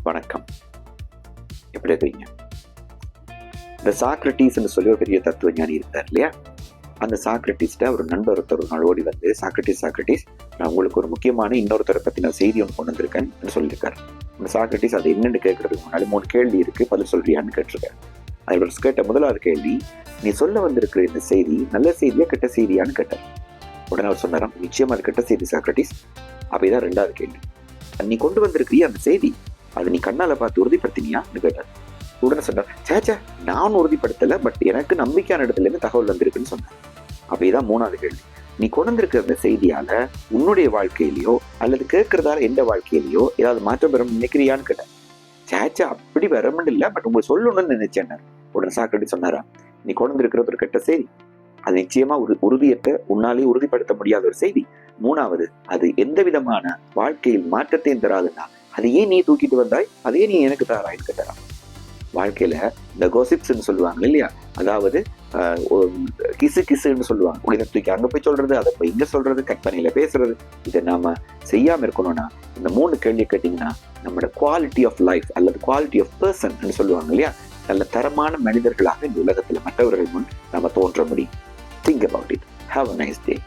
வணக்கம். எப்படி இருக்கீங்க? இந்த சாக்ரட்டிஸ்ன்னு சொல்லி ஒரு பெரிய தத்துவ ஞானி இருந்தார் இல்லையா? அந்த சாக்ரட்டிஸ்ட ஒரு நண்பர் ஒருத்தர் ஒரு நாள் ஓடி வந்து, சாக்ரட்டிஸ் நான் உங்களுக்கு ஒரு முக்கியமான இன்னொருத்தரை பத்தி நான் செய்தி ஒன்று கொண்டு வந்திருக்கேன்னு சொல்லியிருக்காரு. அந்த சாக்ரட்டிஸ் அது என்னன்னு கேட்கறதுக்கு முன்னாடி 3 கேள்வி இருக்கு, பதில் சொல்றியான்னு கேட்டிருக்காரு. அதோட கேட்ட முதலாவது கேள்வி, நீ சொல்ல வந்திருக்கிற இந்த செய்தி நல்ல செய்தியா கெட்ட செய்தியான்னு கேட்டார். உடனே அவர் சொன்னாராம், நிச்சயமா அது கெட்ட செய்தி சாக்ரட்டிஸ். அப்பதான் 2வது கேள்வி, நீ கொண்டு வந்திருக்கிறிய அந்த செய்தி அது நீ கண்ணால பார்த்து உறுதிப்படுத்தினியான்னு கேட்டார். உடனே சொன்னார், சேச்சா நான் உறுதிப்படுத்தல, பட் எனக்கு நம்பிக்கையான இடத்துல இருந்து தகவல் வந்திருக்குன்னு சொன்னார். அப்படிதான் 3வது கேள்வி, நீ கொண்டு வந்திருக்கிற அந்த செய்தியால உன்னுடைய வாழ்க்கையிலயோ அல்லது கேட்கறதால எந்த வாழ்க்கையிலயோ ஏதாவது மாற்றம் பெற நினைக்கிறியான்னு கேட்டார். சேச்சா அப்படி வரமுன்னு இல்லை, பட் உங்களுக்கு சொல்லணும்னு நினைச்சேன். உடனே சாக்ரட்டிஸ் சொன்னாரா, நீ கொண்டு வந்திருக்கிறது ஒரு கெட்ட செய்தி, அது நிச்சயமா உறுதியற்ற, உன்னாலே உறுதிப்படுத்த முடியாத ஒரு செய்தி. 3வது, அது எந்த விதமான வாழ்க்கையில் மாற்றத்தையும் தராதுன்னா அது ஏன் நீ தூக்கிட்டு வந்தாய், அதே நீ எனக்கு தாராயின்னு கேட்டாராம். வாழ்க்கையில இந்த கோசிப்ஸ்ன்னு சொல்லுவாங்க இல்லையா, அதாவது கிசுன்னு சொல்லுவாங்க. உடனே தூக்கி அங்க போய் சொல்றது, அதை போய் இங்க சொல்றது, கற்பனையில பேசுறது. இதை நாம செய்யாம இருக்கணும்னா இந்த 3 கேள்வி கேட்டீங்கன்னா நம்மளோட குவாலிட்டி ஆஃப் லைஃப் அல்லது குவாலிட்டி ஆஃப் பர்சன் சொல்லுவாங்க இல்லையா, நல்ல தரமான மனிதர்களாக இந்த உலகத்துல மற்றவர்கள் முன் நம்ம தோன்ற முடியும். Think about it. Have a nice day.